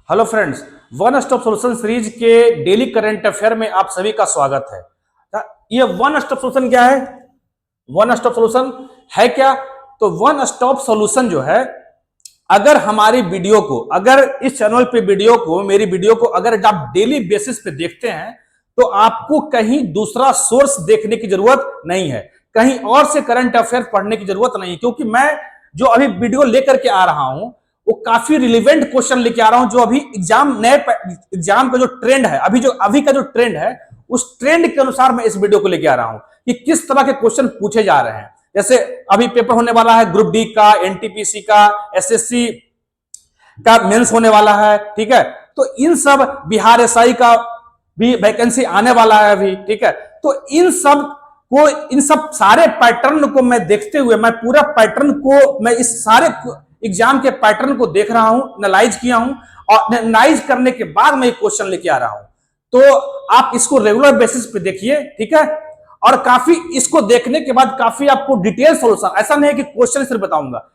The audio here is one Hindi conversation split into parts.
Hello friends, one stop solution series के डेली करंट अफेयर में आप सभी का स्वागत है। ये वन स्टॉप सॉल्यूशन क्या है? वन स्टॉप सॉल्यूशन है क्या? तो वन स्टॉप सॉल्यूशन जो है, अगर हमारी वीडियो को, अगर इस चैनल पे वीडियो को, मेरी वीडियो को अगर आप डेली बेसिस पे देखते हैं तो आपको कहीं दूसरा सोर्स देखने की जरूरत नहीं है, कहीं और से करंट अफेयर पढ़ने की जरूरत नहीं है, क्योंकि मैं जो अभी वीडियो लेकर के आ रहा हूं वो काफी रिलेवेंट क्वेश्चन लेके आ रहा हूं, जो अभी नए एग्जाम का जो ट्रेंड है, अभी का जो ट्रेंड है, उस ट्रेंड के अनुसार मैं इस वीडियो को लेके आ रहा हूं कि किस तरह के क्वेश्चन पूछे जा रहे हैं। जैसे अभी पेपर होने वाला है ग्रुप डी का, एनटीपीसी का, एसएससी का मेंस होने वाला है, ठीक है। तो इन सब, बिहार एसआई का भी वैकेंसी आने वाला है अभी, ठीक है। तो इन सब सारे पैटर्न को मैं देखते हुए, मैं पूरा पैटर्न को, मैं इस सारे एग्जाम के पैटर्न को देख रहा हूं, एनालाइज किया हूं, और एनालाइज करने के बाद मैं एक क्वेश्चन लेके आ रहा हूं। तो आप इसको रेगुलर बेसिस पे देखिए, ठीक है। और काफी इसको देखने के बाद काफी आपको डिटेल सॉल्यूशन, ऐसा नहीं है कि क्वेश्चन सिर्फ बताऊंगा,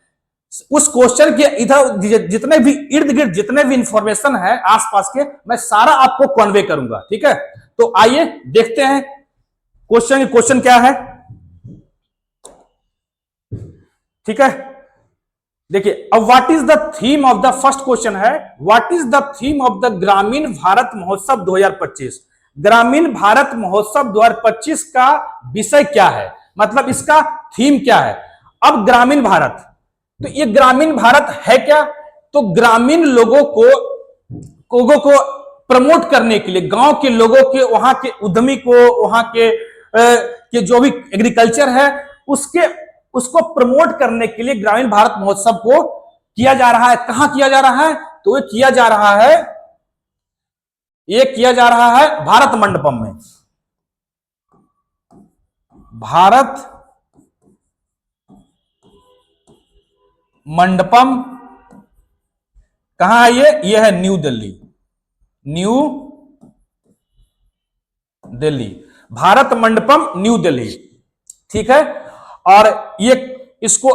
उस क्वेश्चन के इधर जितने भी इर्द गिर्द जितने भी इंफॉर्मेशन है आसपास के, मैं सारा आपको कन्वे करूंगा, ठीक है। तो आइए देखते हैं क्वेश्चन क्या है, ठीक है। देखिए, अब what is the theme of the first question है, what is the theme of the Grameen Bharat महोत्सव 2025? ग्रामीण भारत महोत्सव 2025 का विषय क्या है, मतलब इसका थीम क्या है? अब ग्रामीण भारत, तो ये ग्रामीण भारत है क्या? तो ग्रामीण लोगों को प्रमोट करने के लिए, गांव के लोगों के, वहां के उद्यमी को, वहां के जो भी एग्रीकल्चर है उसको प्रमोट करने के लिए ग्रामीण भारत महोत्सव को किया जा रहा है। कहां किया जा रहा है? तो ये किया जा रहा है भारत मंडपम में। भारत मंडपम कहां है? ये है new Delhi, new Delhi, Bharat Mandapam new Delhi, ठीक है। और ये इसको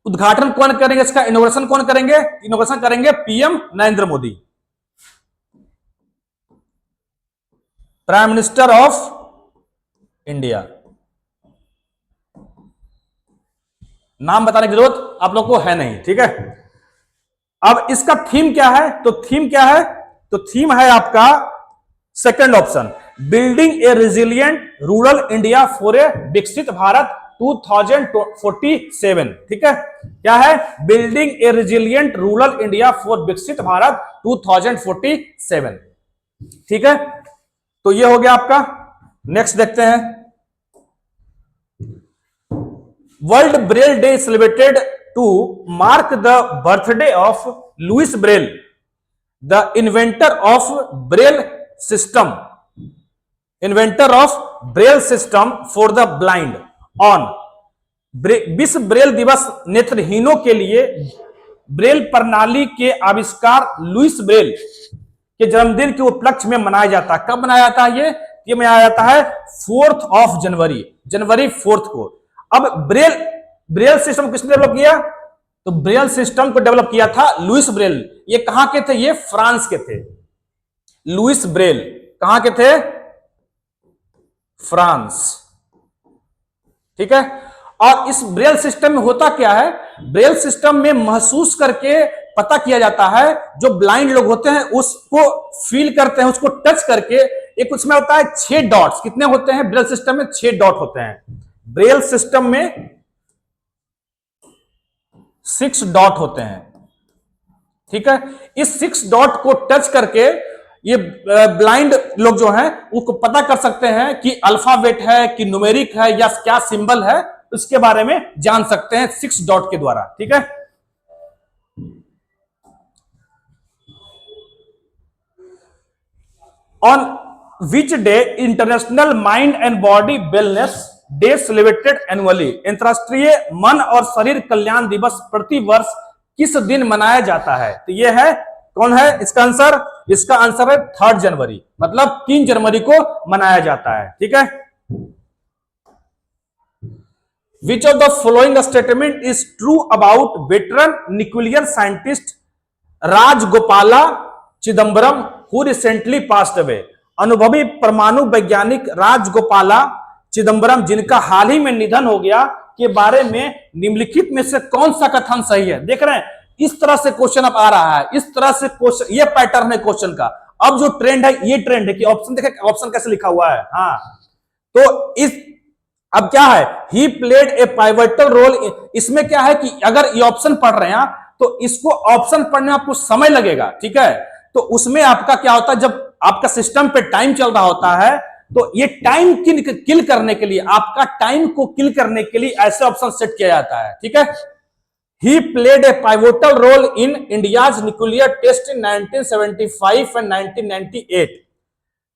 उद्घाटन कौन करेंगे, इसका इनोवेशन कौन करेंगे? इनोवेशन करेंगे PM Narendra Modi, prime minister of India. नाम बताने की जरूरत आप लोग को है नहीं, ठीक है। अब इसका थीम क्या है? तो थीम क्या है? तो थीम है आपका second option, building A resilient rural India for a विकसित भारत 2047, ठीक है। क्या है? Building A resilient rural India for विकसित भारत 2047, ठीक है। तो ये हो गया आपका। नेक्स्ट देखते हैं, world braille day celebrated to mark the birthday of Louis Braille, the inventor of braille system, inventor of braille system for the blind, on विश्व ब्रेल दिवस नेत्रहीनों के लिए ब्रेल प्रणाली के आविष्कार लुइस ब्रेल के जन्मदिन के उपलक्ष्य में मनाया जाता है। कब मनाया जाता है? ये मनाया जाता है 4th of January, January 4th को। अब ब्रेल सिस्टम किसने डेवलप किया? तो ब्रेल सिस्टम को डेवलप किया था लुइस ब्रेल। ये कहां के थे? ये फ्रांस के थे। लुइस ब्रेल कहां के थे? फ्रांस, ठीक है। और इस ब्रेल सिस्टम में होता क्या है? ब्रेल सिस्टम में महसूस करके पता किया जाता है, जो ब्लाइंड लोग होते हैं उसको फील करते हैं, उसको टच करके। एक उसमें होता है 6 डॉट्स, कितने होते हैं ब्रेल सिस्टम में? 6 डॉट होते हैं। ब्रेल सिस्टम में 6 डॉट होते हैं, ठीक है। इस 6 डॉट को टच करके ये ब्लाइंड लोग जो हैं उसको पता कर सकते हैं कि अल्फाबेट है कि न्यूमेरिक है या क्या सिंबल है, उसके बारे में जान सकते हैं 6 डॉट के द्वारा, ठीक है। On which day international mind and body wellness day celebrated annually, अंतरराष्ट्रीय मन और शरीर कल्याण दिवस प्रति वर्ष किस दिन मनाया जाता है? तो यह है, कौन है इसका आंसर? इसका आंसर है 3 जनवरी, मतलब 3 जनवरी को मनाया जाता है, ठीक है। Which of the following statement is true about veteran nuclear scientist Rajagopala Chidambaram who recently passed away. अनुभवी परमाणु वैज्ञानिक राजगोपाला चिदम्बरम जिनका हाल ही में निधन हो गया के बारे में निम्नलिखित में से कौन सा कथन सही है। देख रहे हैं इस तरह से क्वेश्चन अब आ रहा है, इस तरह से क्वेश्चन, ये पैटर्न है क्वेश्चन का। अब जो ट्रेंड है ये ट्रेंड है कि ऑप्शन देखे, ऑप्शन कैसे लिखा हुआ है। हाँ, तो इस अब क्या है, he played a pivotal role. इसमें क्या है कि अगर ये ऑप्शन पढ़ रहे हैं तो इसको ऑप्शन पढ़ने में आपको समय लगेगा, ठीक है। तो उसमें आपका क्या होता है, जब आपका सिस्टम पे टाइम चल रहा होता है तो ये टाइम किल करने के लिए, आपका टाइम को किल करने के लिए ऐसे ऑप्शन सेट किया जाता है, ठीक है। He played a pivotal role in India's nuclear test in 1975 and 1998,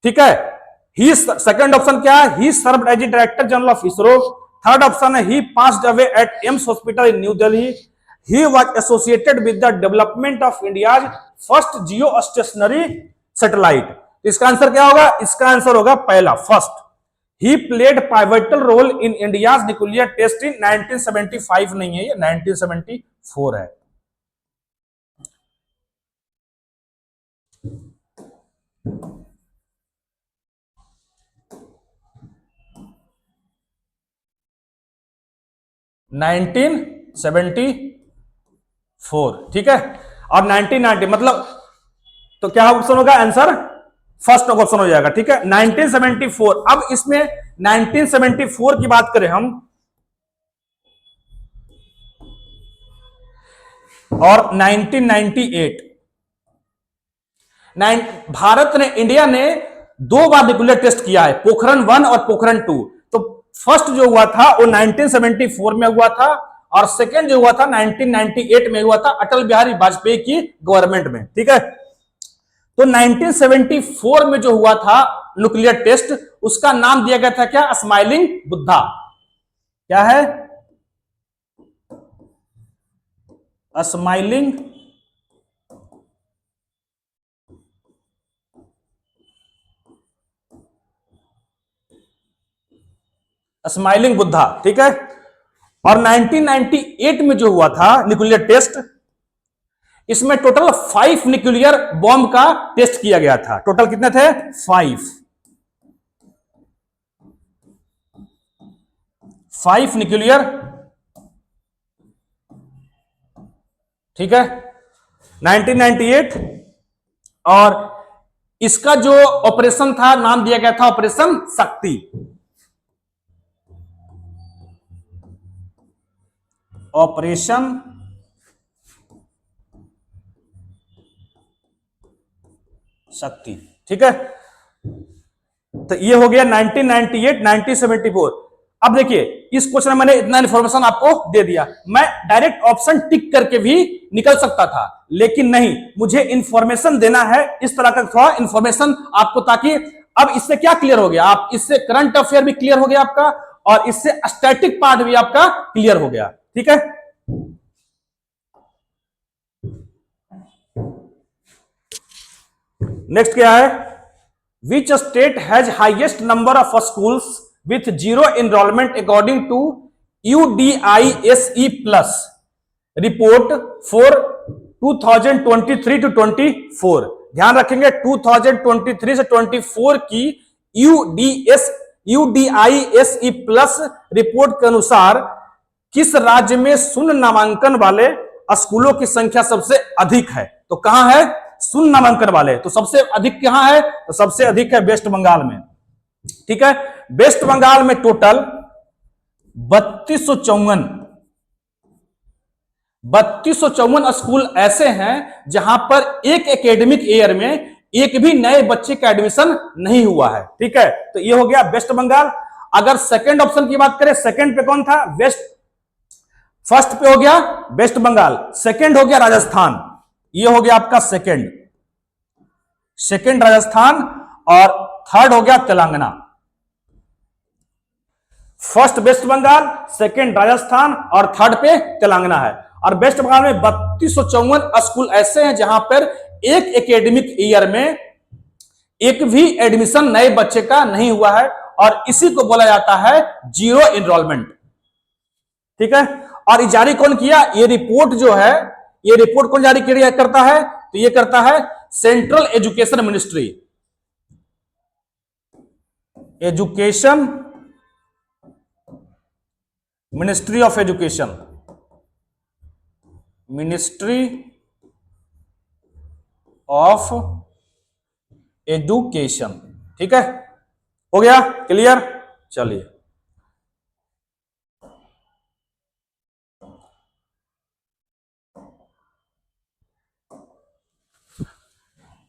ठीक है। ही सेकंड ऑप्शन क्या है, he served as director general of ISRO. Third option है he passed away at AIIMS hospital in New Delhi. He was associated with the development of India's first geostationary satellite. इसका आंसर क्या होगा, इसका आंसर होगा पहला, first. He played pivotal role in India's nuclear test in 1975 नहीं है, ये 1974 है। नाइनटीन 74, ठीक है। और 1990 मतलब, तो क्या ऑप्शन होगा आंसर, फर्स्ट ऑप्शन हो जाएगा, ठीक है। 1974। अब इसमें 1974 की बात करें हम, और 1998, भारत ने, इंडिया ने 2 बार न्यूक्लियर टेस्ट किया है, पोखरण 1 और पोखरण 2। तो फर्स्ट जो हुआ था वो 1974 में हुआ था, और सेकेंड जो हुआ था 1998 में हुआ था, अटल बिहारी वाजपेयी की गवर्नमेंट में, ठीक है। तो 1974 में जो हुआ था न्यूक्लियर टेस्ट, उसका नाम दिया गया था क्या, स्माइलिंग बुद्धा। क्या है, स्माइलिंग स्माइलिंग बुद्धा, ठीक है। और 1998 में जो हुआ था न्यूक्लियर टेस्ट, इसमें टोटल 5 न्यूक्लियर बॉम्ब का टेस्ट किया गया था। टोटल कितने थे, 5 न्यूक्लियर, ठीक है, 1998। और इसका जो ऑपरेशन था, नाम दिया गया था ऑपरेशन शक्ति। ऑपरेशन शक्ति, ठीक है। तो ये हो गया 1998, 1974। अब देखिए इस क्वेश्चन में मैंने इतना इन्फॉर्मेशन आपको दे दिया, मैं डायरेक्ट ऑप्शन टिक करके भी निकल सकता था, लेकिन नहीं, मुझे इंफॉर्मेशन देना है, इस तरह का थोड़ा इंफॉर्मेशन आपको, ताकि अब इससे क्या क्लियर हो गया, आप इससे करंट अफेयर भी क्लियर हो गया आपका, और इससे स्टैटिक पार्ट भी आपका क्लियर हो गया, ठीक है। नेक्स्ट क्या है, which state has highest number of schools with 0 enrolment according to UDISE plus report for 2023 to 24। ध्यान रखेंगे 2023 से 24 की UDISE प्लस रिपोर्ट के अनुसार किस राज्य में शून्य नामांकन वाले स्कूलों की संख्या सबसे अधिक है। तो कहां है शून्य नामांकन वाले, तो सबसे अधिक कहां है, तो सबसे अधिक है वेस्ट बंगाल में, ठीक है। वेस्ट बंगाल में टोटल 3254 स्कूल ऐसे हैं जहां पर एक एकेडमिक ईयर में एक भी नए बच्चे का एडमिशन नहीं हुआ है, ठीक है। तो ये हो गया वेस्ट बंगाल। अगर सेकंड ऑप्शन की बात करें, सेकंड पे कौन था, फर्स्ट पे हो गया वेस्ट बंगाल, सेकंड हो गया राजस्थान, ये हो गया आपका सेकंड राजस्थान, और थर्ड हो गया तेलंगाना। फर्स्ट वेस्ट बंगाल, सेकंड राजस्थान, और थर्ड पे तेलंगाना है। और वेस्ट बंगाल में 3254 स्कूल ऐसे हैं जहां पर एक एकेडमिक ईयर में एक भी एडमिशन नए बच्चे का नहीं हुआ है, और इसी को बोला जाता है 0 एनरोलमेंट, ठीक है। और जारी कौन किया, ये रिपोर्ट जो है, ये रिपोर्ट कौन जारी करता है, तो ये करता है central education ministry, education ministry of education, ministry of education. ठीक है, हो गया क्लियर। चलिए,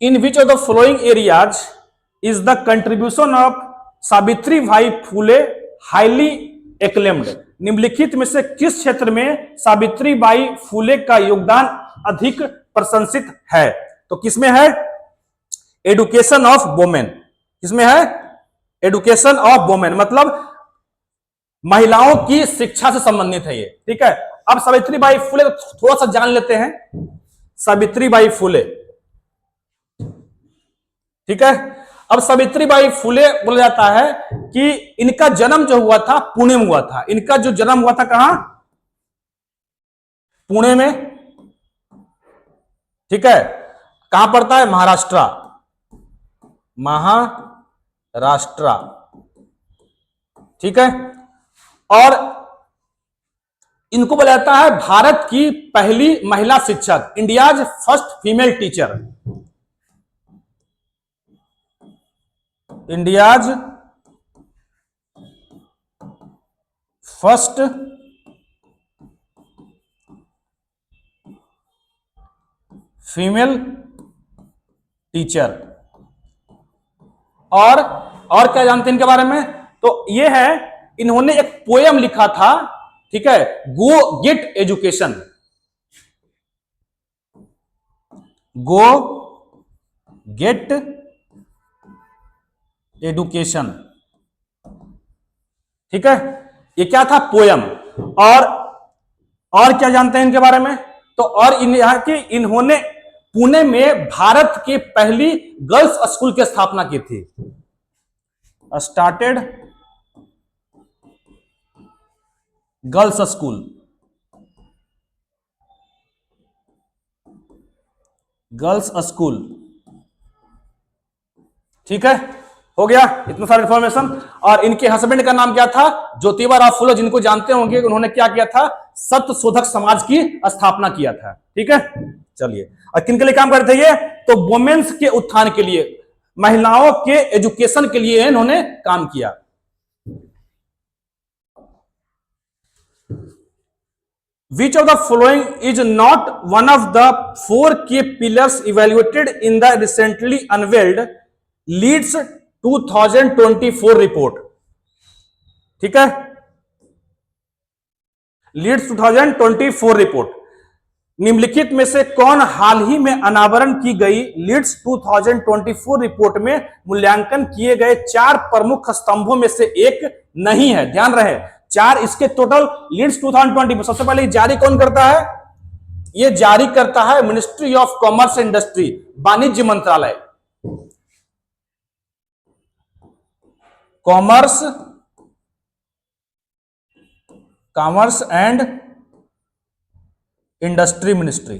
in which of the following areas is the contribution of Savitribai Phule highly acclaimed. निम्नलिखित में से किस क्षेत्र में सावित्री बाई फूले का योगदान अधिक प्रशंसित है? तो किसमें है? Education of women. किसमें है? एडुकेशन ऑफ वोमेन, मतलब महिलाओं की शिक्षा से संबंधित है ये। ठीक है, अब सावित्री बाई फूले थोड़ा सा जान लेते हैं। सावित्री बाई फूले, ठीक है, अब सावित्री बाई फूले बोला जाता है कि इनका जन्म जो हुआ था पुणे में हुआ था। इनका जो जन्म हुआ था कहां? पुणे में। ठीक है, कहां पड़ता है? महाराष्ट्र, महाराष्ट्र। ठीक है, और इनको बोला जाता है भारत की पहली महिला शिक्षक, India's first female teacher, India's first female teacher. और क्या जानते हैं इनके बारे में? तो ये है, इन्होंने एक पोयम लिखा था, ठीक है, गो गेट एजुकेशन, गो गेट एजुकेशन। ठीक है, ये क्या था? पोयम। और क्या जानते हैं इनके बारे में? तो और यहां की इन्होंने पुणे में भारत की पहली गर्ल्स स्कूल की स्थापना की थी। Started girls school, girls school. ठीक है, हो गया इतना सारा इंफॉर्मेशन। और इनके हस्बैंड का नाम क्या था? ज्योतिबा फुले, जिनको जानते होंगे। उन्होंने क्या किया था? सत्य शोधक समाज की स्थापना किया था। ठीक है, चलिए, और किन के लिए काम करते थे ये? तो वुमेन्स के उत्थान के लिए, महिलाओं के एजुकेशन के लिए इन्होंने काम किया। Which of the following is not one of the 4 key pillars evaluated in the recently unveiled Leeds 2024 report? ठीक है, लीड्स 2024 रिपोर्ट। निम्नलिखित में से कौन हाल ही में अनावरण की गई लीड्स 2024 रिपोर्ट में मूल्यांकन किए गए 4 प्रमुख स्तंभों में से एक नहीं है? ध्यान रहे, 4 इसके टोटल लीड्स 2020। सबसे पहले जारी कौन करता है? ये जारी करता है मिनिस्ट्री ऑफ कॉमर्स इंडस्ट्री, वाणिज्य मंत्रालय, commerce and industry ministry,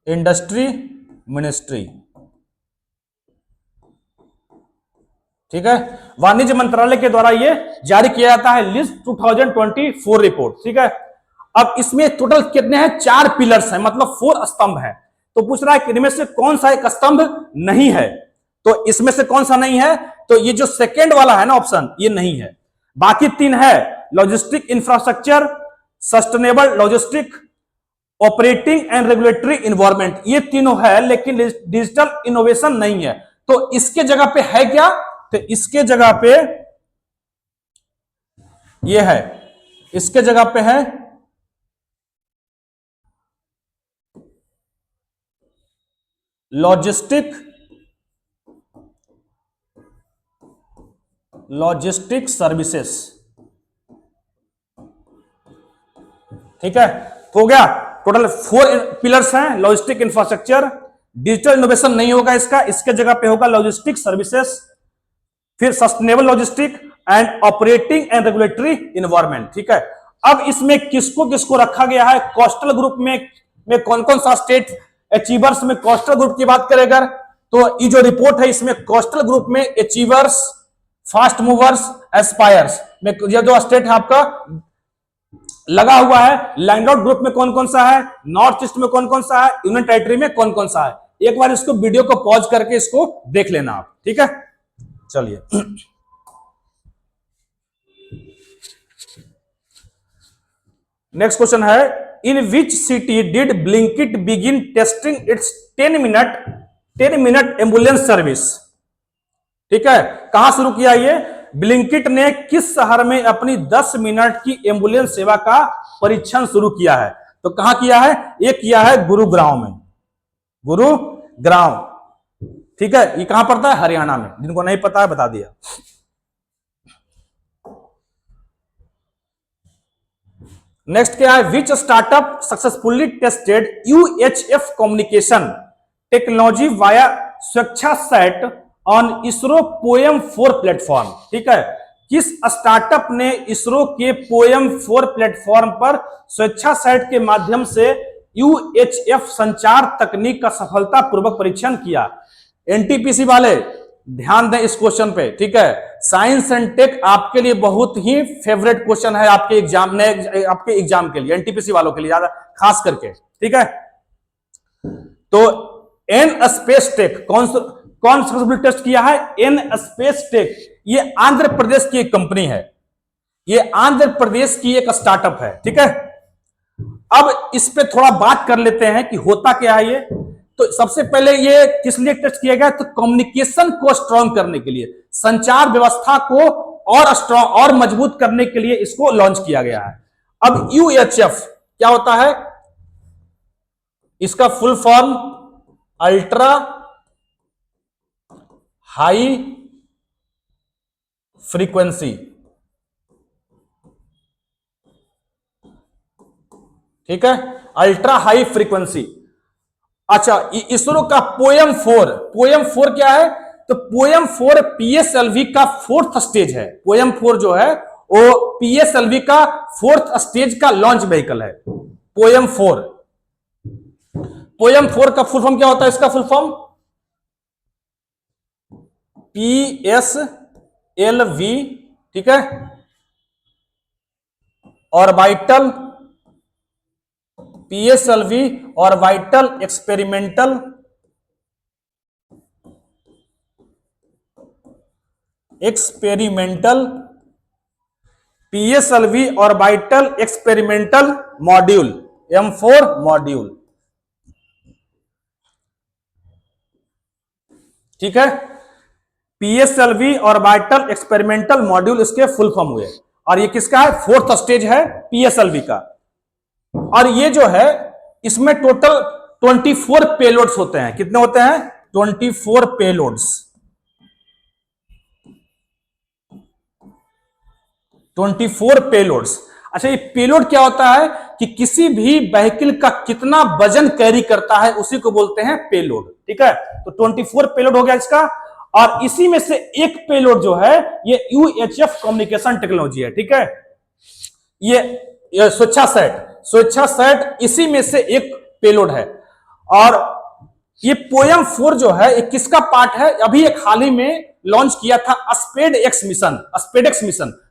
industry ministry. ठीक है, वाणिज्य मंत्रालय के द्वारा ये जारी किया जाता है लिस्ट 2024 रिपोर्ट। ठीक है, अब इसमें टोटल कितने हैं? 4 पिलर्स हैं, मतलब 4 स्तंभ हैं। तो पूछ रहा है कि इनमें से कौन सा एक स्तंभ नहीं है? तो इसमें से कौन सा नहीं है? तो ये जो सेकेंड वाला है ना ऑप्शन, ये नहीं है। बाकी 3 है, logistic infrastructure, sustainable logistic, operating and regulatory environment. ये तीनों है, लेकिन डिजिटल इनोवेशन नहीं है। तो इसके जगह पे है क्या? तो इसके जगह पे ये है, इसके जगह पे है लॉजिस्टिक सर्विसेज। ठीक है, तो हो गया, टोटल 4 पिलर्स हैं। लॉजिस्टिक इंफ्रास्ट्रक्चर, डिजिटल इनोवेशन नहीं होगा इसका, इसके जगह पे होगा लॉजिस्टिक सर्विसेज, फिर sustainable logistic and operating and regulatory environment. ठीक है, अब इसमें किसको किसको रखा गया है? कोस्टल ग्रुप में में कौन कौन सा स्टेट अचीवर्स में कोस्टल ग्रुप की बात करें अगर, तो ये जो रिपोर्ट है इसमें कोस्टल ग्रुप में अचीवर्स, फास्ट मूवर्स, एस्पायर्स में ये जो स्टेट है आपका लगा हुआ है। लैंडलॉर्ड ग्रुप में कौन कौन सा है, नॉर्थ ईस्ट में कौन कौन सा है, यूनियन टेरिटरी में कौन कौन सा है। एक बार इसको वीडियो को पॉज करके इसको देख लेना आप, ठीक है। चलिए नेक्स्ट क्वेश्चन है, in which city did Blinkit begin testing its 10 minute ambulance service. ठीक है, कहां शुरू किया ये, ब्लिंकिट ने किस शहर में अपनी 10 मिनट की एम्बुलेंस सेवा का परीक्षण शुरू किया है। तो कहां किया है, ये किया है गुरुग्राम में, गुरुग्राम। ठीक है, ये कहां पड़ता है, हरियाणा में, जिनको नहीं पता है बता दिया। नेक्स्ट क्या है, which startup successfully tested UHF communication technology via Swechha sat on ISRO POEM 4 platform. ठीक है, किस स्टार्टअप ने इसरो के पोएम 4 प्लेटफॉर्म पर स्वेच्छा सेट के माध्यम से UHF संचार तकनीक का सफलतापूर्वक परीक्षण किया। NTPC वाले ध्यान दें इस क्वेश्चन पे। ठीक है, साइंस एंड टेक आपके लिए बहुत ही फेवरेट क्वेश्चन है आपके एग्जाम के लिए, NTPC वालों के लिए ज्यादा खास करके। ठीक है, तो एन स्पेस टेक कौन सक्सेसफुल टेस्ट किया है, एन स्पेस टेक, ये आंध्र प्रदेश की एक कंपनी है, ये आंध्र प्रदेश की एक स्टार्टअप है। ठीक है, अब इस पे थोड़ा बात कर लेते हैं कि होता क्या है ये। तो सबसे पहले ये किस लिए टेस्ट किया गया, तो कम्युनिकेशन को स्ट्रांग करने के लिए, संचार व्यवस्था को और स्ट्रांग और मजबूत करने के लिए इसको लॉन्च किया गया है। अब UHF क्या होता है, इसका full form ultra high frequency. ठीक है, अल्ट्रा हाई फ्रीक्वेंसी। अच्छा, इसरो का पोएम 4 क्या है, तो पोएम 4 PSLV का 4th स्टेज है। पोएम 4 जो है वो PSLV का 4th स्टेज का लॉन्च व्हीकल है। पोएम 4 का फुल फॉर्म क्या होता है, इसका फुल फॉर्म PSLV। ठीक है, orbital PSLV orbital experimental PSLV orbital experimental module, M4 module. ठीक है, PSLV ऑर्बिटल एक्सपेरिमेंटल मॉड्यूल इसके फुल फॉर्म हुए, और ये किसका है, 4th स्टेज है PSLV का। और ये जो है इसमें टोटल 24 पेलोड्स होते हैं। कितने होते हैं, 24 पेलोड्स। 24 पेलोड्स। अच्छा, ये पेलोड क्या होता है कि किसी भी व्हीकल का कितना वजन कैरी करता है उसी को बोलते हैं पेलोड। ठीक है, तो 24 पेलोड हो गया इसका, और इसी में से एक पेलोड जो है ये UHF कम्युनिकेशन टेक्नोलॉजी है। ठीक है, ये स्वेच्छा सेट इसी में से एक पेलोड है। और ये पोएम 4 जो है ये किसका पार्ट है, अभी एक हाल ही में लॉन्च किया था स्पेडएक्स मिशन,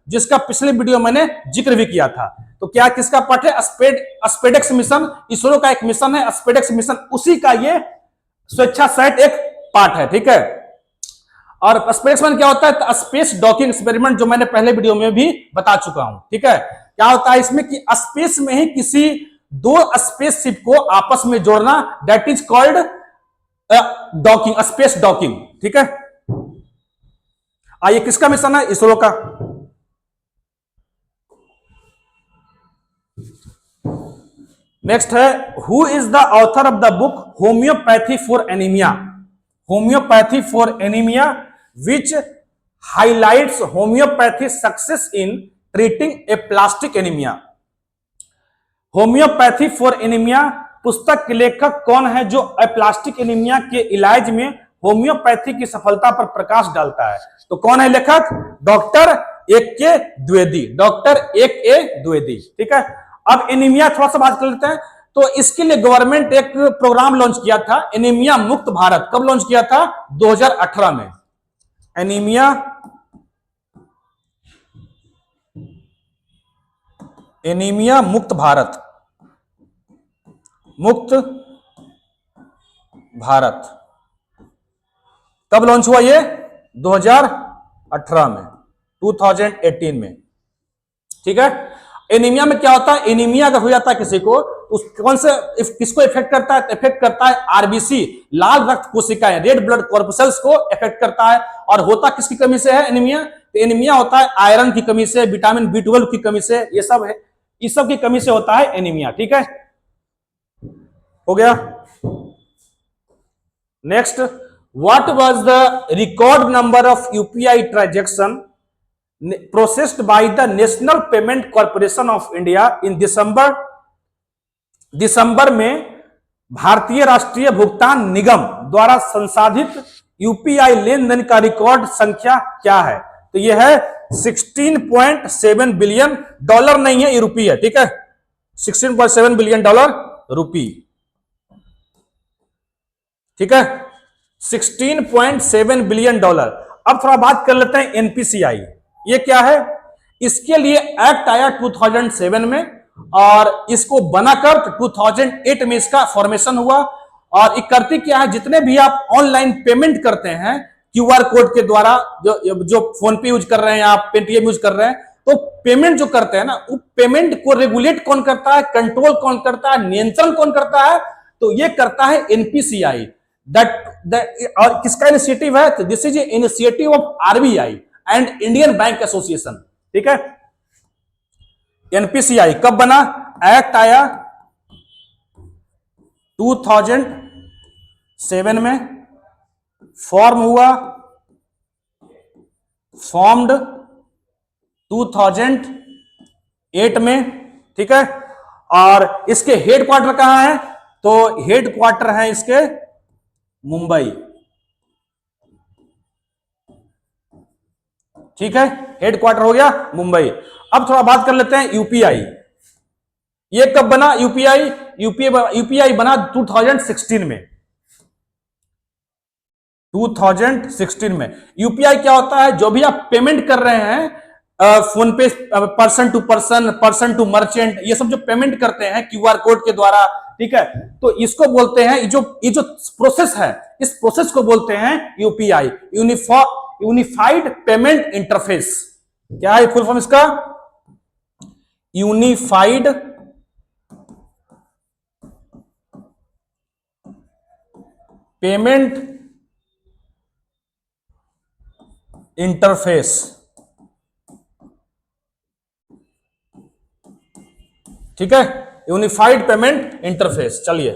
जिसका पिछले वीडियो मैंने जिक्र भी किया था। तो क्या किसका पार्ट है, स्पेडएक्स मिशन, इसरो का एक मिशन है स्पेडएक्स मिशन, उसी का ये स्वेच्छा सेट एक पार्ट है। ठीक है, और स्पेस में क्या होता है, तो स्पेस डॉकिंग एक्सपेरिमेंट, जो मैंने पहले वीडियो में भी बता चुका हूं। ठीक है, क्या होता है इसमें कि स्पेस में ही किसी 2 स्पेसशिप को आपस में जोड़ना, that is called docking, space docking. ठीक है, आइए किसका मिशन है, इसरो का। नेक्स्ट है, who is the author of the book homeopathy for anaemia which highlights homeopathy success in treating aplastic anemia। Homeopathy for anaemia पुस्तक के लेखक कौन है जो एप्लास्टिक एनीमिया के इलाज में होम्योपैथी की सफलता पर प्रकाश डालता है। तो कौन है लेखक, डॉक्टर AK द्विवेदी। ठीक है, अब एनीमिया थोड़ा सा बात कर लेते हैं। तो इसके लिए गवर्नमेंट एक प्रोग्राम लॉन्च किया था, एनीमिया मुक्त भारत। कब लॉन्च किया था? 2018 में। एनीमिया मुक्त भारत, मुक्त भारत कब लॉन्च हुआ? ये 2018 में, 2018 में। ठीक है। एनीमिया में क्या होता है? एनीमिया अगर हो जाता है किसी को, उस कौन से किसको इफेक्ट करता है? इफेक्ट करता है आरबीसी, लाल रक्त कोशिकाएं, रेड ब्लड कॉर्पसल्स को इफेक्ट करता है। और होता किसकी कमी से है एनीमिया? तो एनीमिया होता है आयरन की कमी से, विटामिन B12 की कमी से, ये सब है, इस सब की कमी से होता है एनीमिया। ठीक है, हो गया। Next, what was the record number of UPI transaction processed by the National Payment Corporation of India in December में भारतीय राष्ट्रीय भुगतान निगम द्वारा संसाधित यूपीआई लेन देन का रिकॉर्ड संख्या क्या है? तो यह है 16.7 बिलियन डॉलर, नहीं है, ये रुपी है। ठीक है, 16.7 बिलियन डॉलर रुपी। ठीक है, 16.7 बिलियन डॉलर। अब थोड़ा बात कर लेते हैं एनपीसीआई, ये क्या है? इसके लिए एक्ट आया 2007 में, और इसको बनाकर 2008 में इसका फॉर्मेशन हुआ। और ये करती क्या है? जितने भी आप ऑनलाइन पेमेंट करते हैं क्यूआर कोड के द्वारा, जो फोन पे यूज कर रहे हैं, आप पेटीएम यूज कर रहे हैं, तो पेमेंट जो करते हैं ना, वो पेमेंट को रेगुलेट कौन करता है, कंट्रोल कौन करता है, नियंत्रण कौन करता है? तो ये करता है एनपीसीआई। और किसका इनिशिएटिव है? तो this is initiative of RBI and Indian bank association. ठीक है, एनपीसीआई कब बना? एक्ट आया 2007 में, फॉर्म हुआ, फॉर्म्ड 2008 में। ठीक है, और इसके हेडक्वार्टर कहां है? तो हेडक्वार्टर है इसके मुंबई। ठीक है, हेडक्वार्टर हो गया मुंबई। अब थोड़ा बात कर लेते हैं यूपीआई। ये कब बना यूपीआई? यूपीआई बना 2016 में। 2016 में। यूपीआई क्या होता है? जो भी आप पेमेंट कर रहे हैं, फोन पे, person to person, person to merchant, ये सब जो पेमेंट करते हैं क्यूआर कोड के द्वारा, ठीक है, तो इसको बोलते हैं, ये जो प्रोसेस है, इस प्रोसेस को बोलते हैं यूपीआई, यूनिफाइड पेमेंट इंटरफेस। क्या है फुल फॉर्म इसका? Unified payment interface. ठीक है, यूनिफाइड पेमेंट इंटरफेस। चलिए,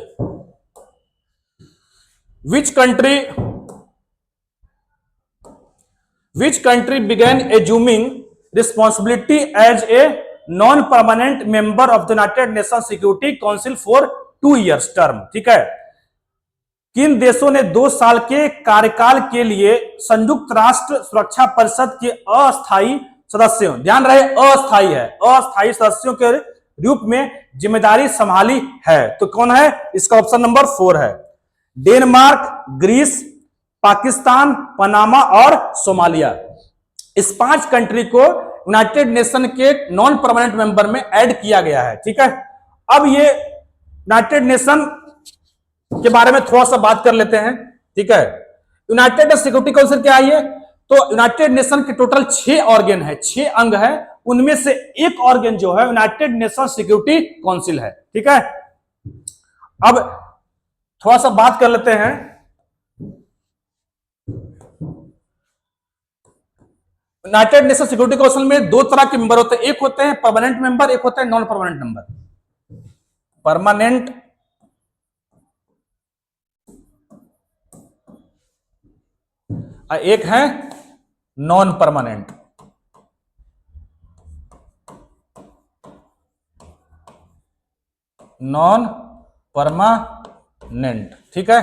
which country began assuming responsibility as a non-permanent member of the United Nations Security Council for 2 years term? ठीक है, किन देशों ने 2 साल के कार्यकाल के लिए संयुक्त राष्ट्र सुरक्षा परिषद के अस्थायी सदस्यों, ध्यान रहे अस्थायी है, अस्थायी सदस्यों के रूप में जिम्मेदारी संभाली है? तो कौन है? इसका ऑप्शन नंबर 4 है। डेनमार्क, ग्रीस, पाकिस्तान, पनामा और सोमालिया। इस 5 कंट्री को यूनाइटेड नेशन के नॉन परमानेंट मेंबर में ऐड किया गया है। ठीक है, अब ये यूनाइटेड नेशन के बारे में थोड़ा सा बात कर लेते हैं। ठीक है, यूनाइटेड सिक्योरिटी काउंसिल क्या है? ये तो यूनाइटेड नेशन के टोटल 6 ऑर्गन है, 6 अंग है, उनमें से एक ऑर्गन जो है यूनाइटेड नेशन सिक्योरिटी काउंसिल है। ठीक है, अब थोड़ा सा बात कर लेते हैं। यूनाइटेड नेशन सिक्योरिटी काउंसिल में 2 तरह के मेंबर होते हैं, एक होते हैं परमानेंट मेंबर, एक होता है नॉन परमानेंट मेंबर। परमानेंट एक है नॉन परमानेंट। Non permanent. ठीक है,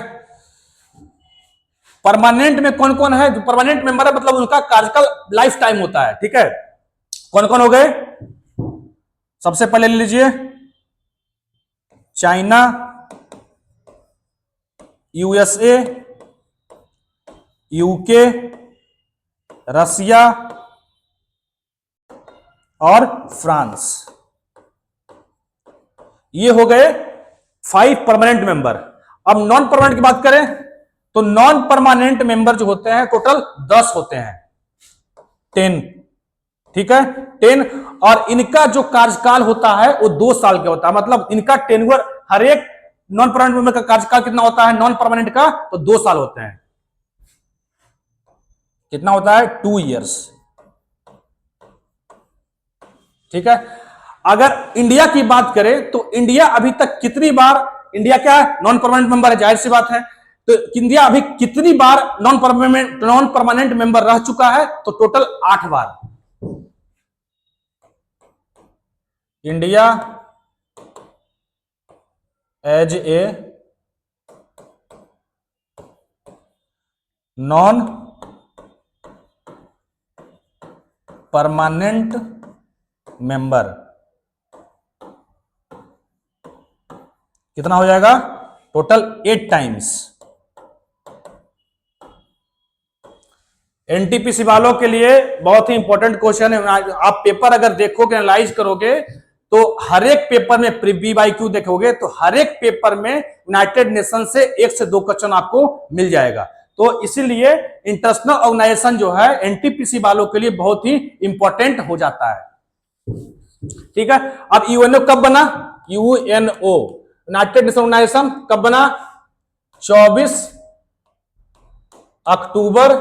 परमानेंट में कौन कौन है? जो परमानेंट मेंबर है मतलब उनका कार्यकाल लाइफ टाइम होता है। ठीक है, कौन कौन हो गए? सबसे पहले ले लीजिए चाइना, यूएसए, यूके, रसिया और फ्रांस। ये हो गए 5 परमानेंट मेंबर। अब नॉन परमानेंट की बात करें तो नॉन परमानेंट मेंबर जो होते हैं टोटल 10 होते हैं, 10, ठीक है, 10। और इनका जो कार्यकाल होता है वो 2 साल का होता है, मतलब इनका टेन्योर, हर एक नॉन परमानेंट मेंबर का कार्यकाल कितना होता है नॉन परमानेंट का, तो 2 साल होते हैं। कितना होता है 2 इयर्स, ठीक है। अगर इंडिया की बात करें तो इंडिया अभी तक कितनी बार, इंडिया क्या है नॉन परमानेंट मेंबर है, जाहिर सी बात है, तो इंडिया अभी कितनी बार नॉन परमानेंट मेंबर रह चुका है, तो टोटल 8 बार। India as a non permanent member, कितना हो जाएगा टोटल 8 टाइम्स। एनटीपीसी वालों के लिए बहुत ही इंपॉर्टेंट क्वेश्चन है। आप पेपर अगर देखोगे, एनालाइज करोगे, तो हर एक पेपर में PBQ देखोगे तो हर एक पेपर में यूनाइटेड नेशन से 1 से 2 क्वेश्चन आपको मिल जाएगा। तो इसीलिए इंटरनेशनल ऑर्गेनाइजेशन जो है एनटीपीसी वालों के लिए बहुत ही इंपॉर्टेंट हो जाता है, ठीक है। अब यूएनओ कब बना, यूएनओ यूनाइटेड नेशन ऑर्गेनाइजेशन कब बना, 24 अक्टूबर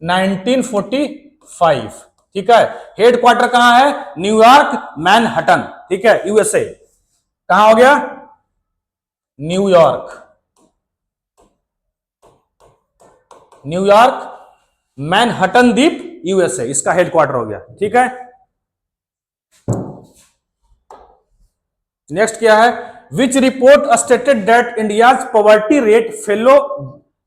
1945, ठीक है। हेडक्वार्टर कहां है, न्यूयॉर्क मैनहट्टन, ठीक है, यूएसए। कहां हो गया, न्यूयॉर्क, न्यूयॉर्क मैनहट्टन द्वीप यूएसए, इसका हेडक्वार्टर हो गया, ठीक है। नेक्स्ट क्या है, which report stated that India's poverty rate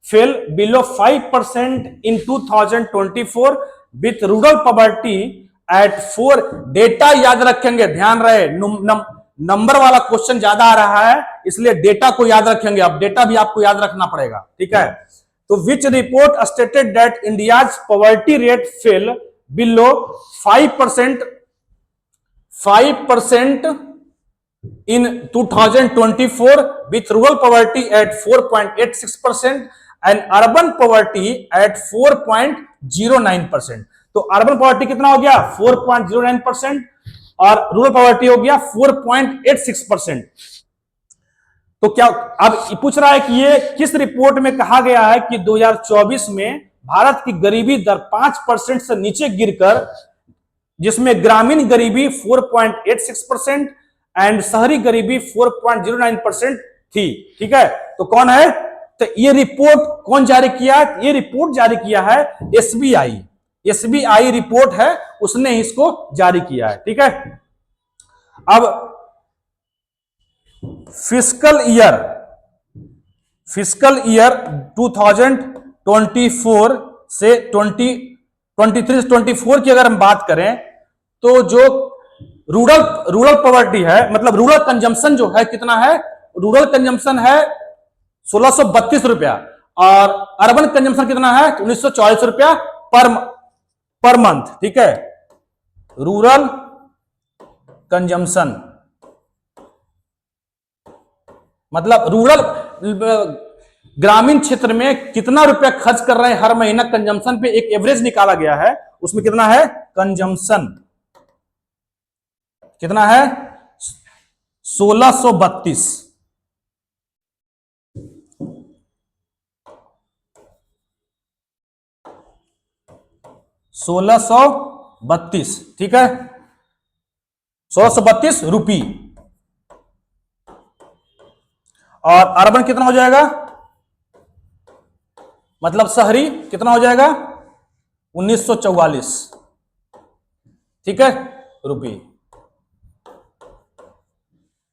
fell below 5% in 2024 with rural poverty at 4। Data याद रखेंगे, ध्यान रहे, नंबर वाला क्वेश्चन ज्यादा आ रहा है, इसलिए डेटा को याद रखेंगे। अब डेटा भी आपको याद रखना पड़ेगा, ठीक है। तो which report stated that India's poverty rate fell below 5% in 2024 with rural poverty at 4.86% and urban poverty at 4.09%। तो अर्बन पॉवर्टी कितना हो गया 4.09% और रूरल पॉवर्टी हो गया 4.86%। तो क्या अब पूछ रहा है कि ये किस रिपोर्ट में कहा गया है कि 2024 में भारत की गरीबी दर 5% से नीचे गिरकर, जिसमें ग्रामीण गरीबी 4.86% एंड शहरी गरीबी 4.09% थी, ठीक है। तो कौन है, तो ये रिपोर्ट कौन जारी किया है, ये रिपोर्ट जारी किया है एसबीआई रिपोर्ट है, उसने इसको जारी किया है, ठीक है। अब फिस्कल ईयर 2024 से 2023-24 की अगर हम बात करें तो जो रूरल पॉवर्टी है, मतलब रूरल कंजम्पशन जो है कितना है, रूरल कंजम्पशन है 1632 रुपया और अर्बन कंजम्पशन कितना है 1940 रुपया पर मंथ, ठीक है। रूरल कंजम्पशन मतलब रूरल ग्रामीण क्षेत्र में कितना रुपया खर्च कर रहे हैं हर महीना कंजम्पशन पे, एक एवरेज निकाला गया है, उसमें कितना है कंजम्पशन कितना है 1632, ठीक है, 1632 रुपी। और अर्बन कितना हो जाएगा, मतलब शहरी कितना हो जाएगा 1944, ठीक है, रुपी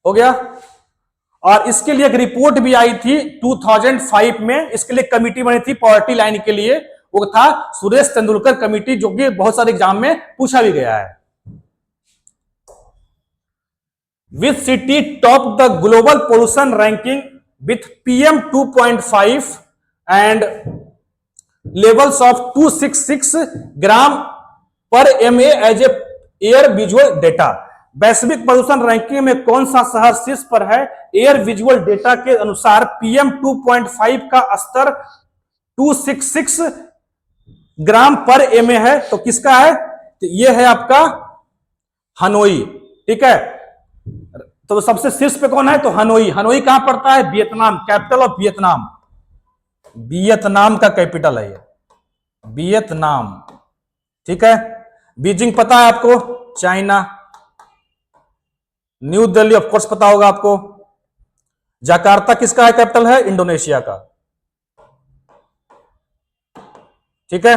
हो गया। और इसके लिए एक रिपोर्ट भी आई थी 2005 में, इसके लिए कमिटी बनी थी पॉवर्टी लाइन के लिए, वो था सुरेश तेंदुलकर कमिटी, जो कि बहुत सारे एग्जाम में पूछा भी गया है। Which city top the global pollution ranking with PM 2.5 and levels of 266 gram per MA as a air visual data. वैश्विक प्रदूषण रैंकिंग में कौन सा शहर शीर्ष पर है? एयर विजुअल डेटा के अनुसार PM 2.5 का स्तर 266 ग्राम पर MA है। तो किसका है? तो ये है आपका हनोई। ठीक है, तो सबसे शीर्ष पे कौन है? तो हनोई। हनोई कहां पड़ता है? Vietnam, capital of Vietnam. Vietnam का कैपिटल है ये, वियतनाम। ठीक है, बीजिंग पता है आपको? China. New Delhi of course पता होगा आपको। जकार्ता किसका है? कैपिटल है इंडोनेशिया का। ठीक है,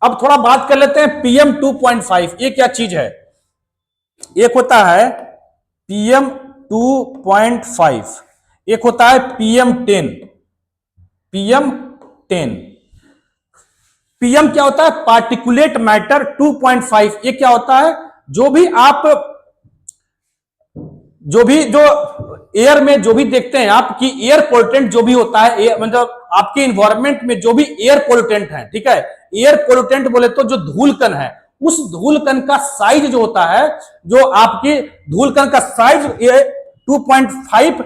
अब थोड़ा बात कर लेते हैं PM 2.5 ये क्या चीज है। एक होता है PM 2.5, एक होता है PM 10। PM 10, PM क्या होता है? Particulate matter 2.5। ये क्या होता है? जो एयर में जो भी देखते हैं आप कि एयर पोल्यूटेंट जो भी होता है, मतलब आपके इन्वायरमेंट में जो भी एयर पोल्यूटेंट है, ठीक है, एयर पोल्यूटेंट बोले तो जो धूलकण है, उस धूलकण का साइज जो होता है, जो आपके धूलकण का साइज 2.5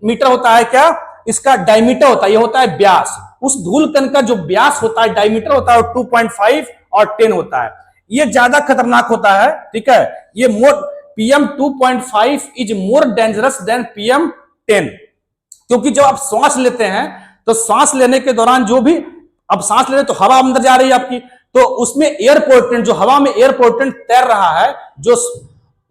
मीटर होता है। क्या इसका डायमीटर होता है? ये होता है व्यास। उस धूलकण का जो व्यास होता है, डायमीटर होता है, 2.5 और 10 होता है। ये ज्यादा खतरनाक होता है। ठीक है, ये PM 2.5 is more dangerous than PM 10, क्योंकि जब आप श्वास लेते हैं तो श्वास लेने के दौरान जो भी, अब सांस ले रहे तो हवा अंदर जा रही है आपकी, तो उसमें एयर पोल्यूटेंट, जो हवा में एयर पोल्यूटेंट तैर रहा है, जो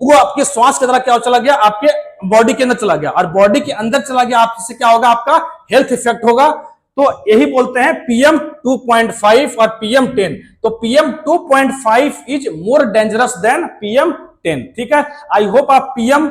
वो आपके श्वास के द्वारा क्या चला गया? आपके बॉडी के अंदर चला गया, और बॉडी के अंदर चला गया, आपसे क्या होगा? आपका हेल्थ इफेक्ट होगा। तो यही बोलते हैं PM 2.5 और PM 10। तो PM 2.5 is more dangerous than PM 10। ठीक है, आई होप आप PM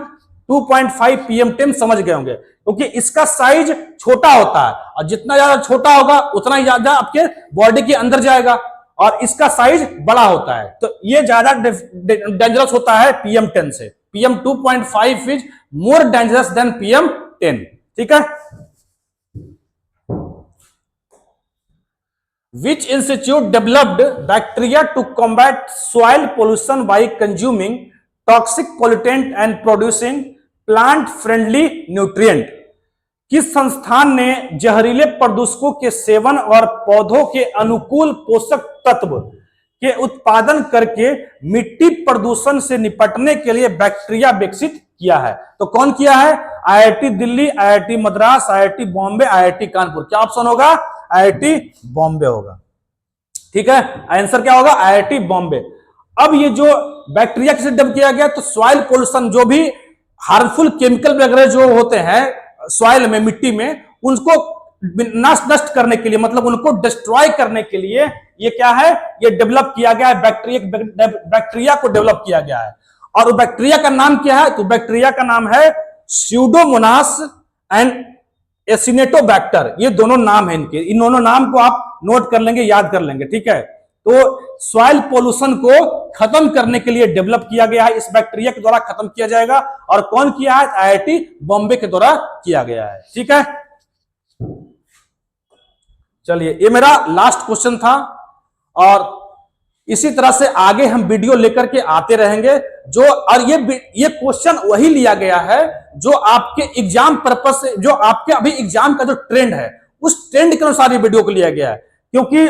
2.5 PM 10 समझ गए होंगे, क्योंकि इसका साइज छोटा होता है, और जितना ज्यादा छोटा होगा उतना ही ज्यादा आपके बॉडी के अंदर जाएगा, और इसका साइज बड़ा होता है। तो ये ज्यादा डेंजरस होता है PM 10 से। PM 2.5 is more dangerous than PM 10। ठीक है, Which institute developed bacteria to combat soil pollution by consuming toxic pollutant and producing plant-friendly nutrient? किस संस्थान ने जहरीले प्रदूषकों के सेवन और पौधों के अनुकूल पोषक तत्व के उत्पादन करके मिट्टी प्रदूषण से निपटने के लिए बैक्टीरिया विकसित किया है? तो कौन किया है? IIT Delhi, IIT Madras, IIT Bombay, IIT Kanpur. क्या ऑप्शन होगा? IIT बॉम्बे होगा। ठीक है, आंसर क्या होगा? IIT बॉम्बे। अब ये जो बैक्टीरिया किसे डेवलप किया गया? तो सॉइल पोल्यूशन, जो भी हार्मफुल केमिकल वगैरह जो होते हैं सॉइल में, मिट्टी में, उनको नष्ट करने के लिए, मतलब उनको डिस्ट्रॉय करने के लिए ये क्या है? ये डेवलप किया गया है, बैक्टीरिया को डेवलप किया गया है। और बैक्टीरिया का नाम क्या है? तो बैक्टीरिया का नाम है स्यूडोमोनास एंड एसिनेटोबैक्टर। ये दोनों नाम है इनके, इन दोनों नाम को आप नोट कर लेंगे, याद कर लेंगे। ठीक है, तो सॉइल पोल्यूशन को खत्म करने के लिए डेवलप किया गया है, इस बैक्टीरिया के द्वारा खत्म किया जाएगा। और कौन किया है? IIT बॉम्बे के द्वारा किया गया है। ठीक है, चलिए, ये मेरा लास्ट क्वेश्चन था, और इसी तरह से आगे हम वीडियो लेकर के आते रहेंगे। जो और ये क्वेश्चन वही लिया गया है जो आपके एग्जाम पर्पस से, जो आपके अभी एग्जाम का जो ट्रेंड है, उस ट्रेंड के अनुसार ये वीडियो को लिया गया है। क्योंकि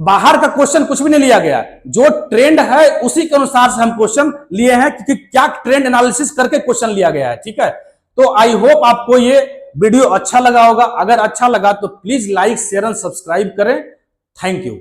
बाहर का क्वेश्चन कुछ भी नहीं लिया गया, जो ट्रेंड है उसी के अनुसार से हम क्वेश्चन लिए हैं, कि क्या ट्रेंड एनालिसिस करके क्वेश्चन लिया गया है। ठीक है, तो आई होप आपको ये वीडियो अच्छा लगा होगा। अगर अच्छा लगा तो please like, share and subscribe करें। Thank you.